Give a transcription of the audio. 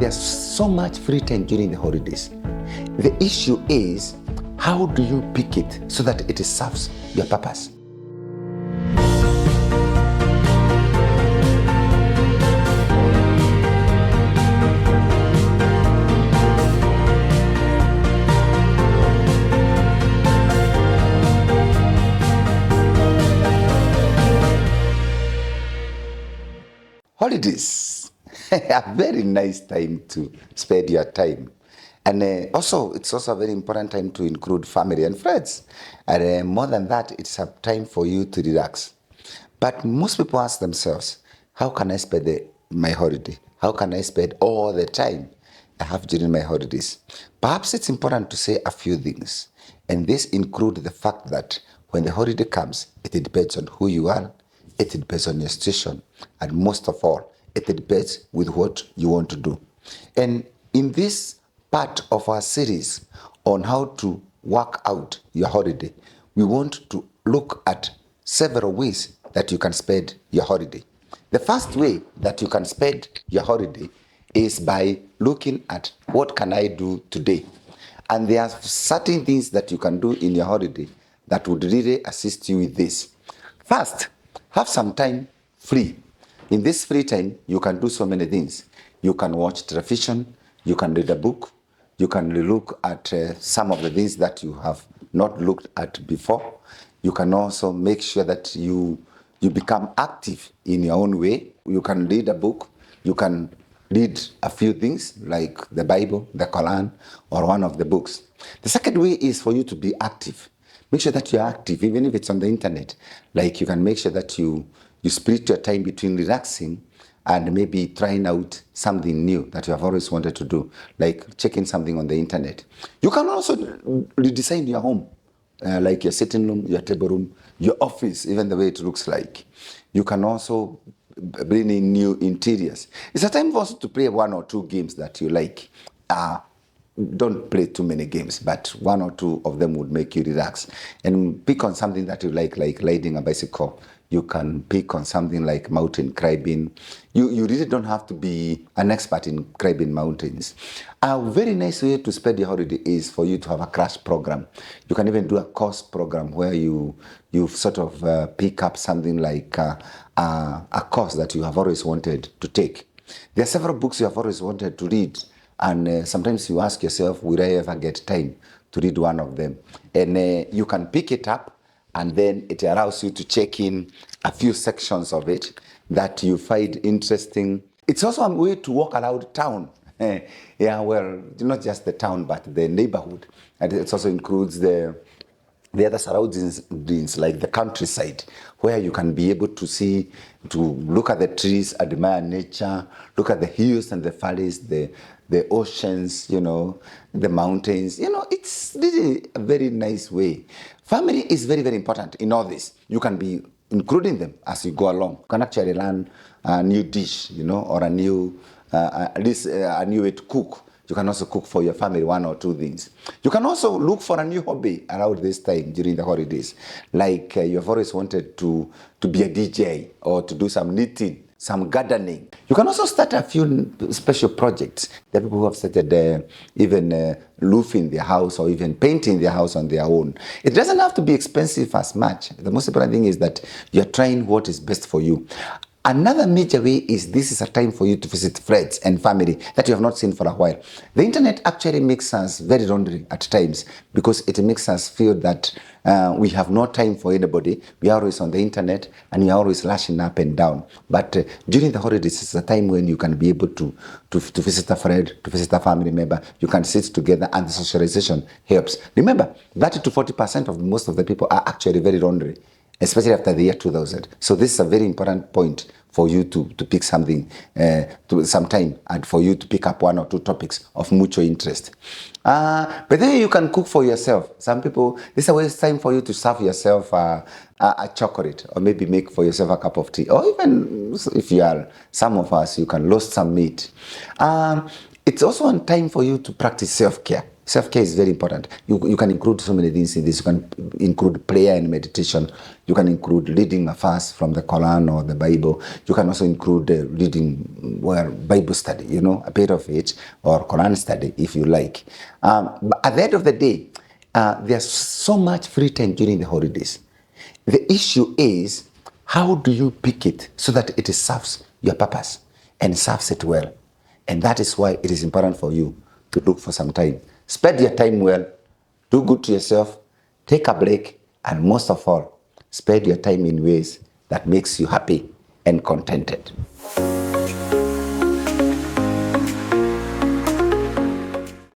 There's so much free time during the holidays. The issue is, how do you pick it so that it serves your purpose? Holidays, a very nice time to spend your time. And it's also a very important time to include family and friends. And more than that, it's a time for you to relax. But most people ask themselves, how can I spend my holiday? How can I spend all the time I have during my holidays? Perhaps it's important to say a few things. And this includes the fact that when the holiday comes, it depends on who you are, it depends on your situation, and most of all, it depends with what you want to do. And in this part of our series on how to work out your holiday, we want to look at several ways that you can spend your holiday. The first way that you can spend your holiday is by looking at what can I do today. And there are certain things that you can do in your holiday that would really assist you with this. First, have some time free. In this free time, you can do so many things. You can watch television, you can read a book, you can look at some of the things that you have not looked at before. You can also make sure that you become active in your own way. You can read a book, you can read a few things like the Bible, the Quran, or one of the books. The second way is for you to be active. Make sure that you're active, even if it's on the internet. Like you can make sure that you split your time between relaxing and maybe trying out something new that you have always wanted to do, like checking something on the internet. You can also redesign your home, like your sitting room, your table room, your office, even the way it looks like. You can also bring in new interiors. It's a time also to play one or two games that you like. Don't play too many games, but one or two of them would make you relax. And pick on something that you like riding a bicycle. You can pick on something like mountain climbing. You really don't have to be an expert in climbing mountains. A very nice way to spend your holiday is for you to have a crash program. You can even do a course program where you sort of pick up something like a course that you have always wanted to take. There are several books you have always wanted to read. And sometimes you ask yourself, will I ever get time to read one of them? And you can pick it up, and then it allows you to check in a few sections of it that you find interesting. It's also a way to walk around town. Not just the town, but the neighborhood. And it also includes the other surroundings, like the countryside, where you can be able to look at the trees, admire nature, look at the hills and the valleys, the oceans, the mountains. It's really a very nice way. Family is very, very important in all this. You can be including them as you go along. You can actually learn a new dish, or a new way to cook. You can also cook for your family one or two things. You can also look for a new hobby around this time during the holidays. Like you've always wanted to be a DJ or to do some knitting, some gardening. You can also start a few special projects. There are people who have started even roofing their house or even painting their house on their own. It doesn't have to be expensive as much. The most important thing is that you're trying what is best for you. Another major way is this is a time for you to visit friends and family that you have not seen for a while. The internet actually makes us very lonely at times because it makes us feel that we have no time for anybody. We are always on the internet and we are always lashing up and down. But during the holidays, it's a time when you can be able to visit a friend, to visit a family member. You can sit together and the socialization helps. Remember, 30 to 40% of most of the people are actually very lonely, especially after the year 2000. So this is a very important point for you to pick something, some time, and for you to pick up one or two topics of mutual interest. But then you can cook for yourself. Some people, this is a waste time for you to serve yourself a chocolate, or maybe make for yourself a cup of tea, or even if you are some of us, you can roast some meat. It's also a time for you to practice self-care. Self-care is very important. You can include so many things in this. You can include prayer and meditation. You can include reading a verse from the Quran or the Bible. You can also include reading Bible study, you know, a bit of it, or Quran study if you like. But at the end of the day, there's so much free time during the holidays. The issue is, how do you pick it so that it serves your purpose and serves it well? And that is why it is important for you to look for some time. Spend your time well, do good to yourself, take a break, and most of all, spend your time in ways that makes you happy and contented.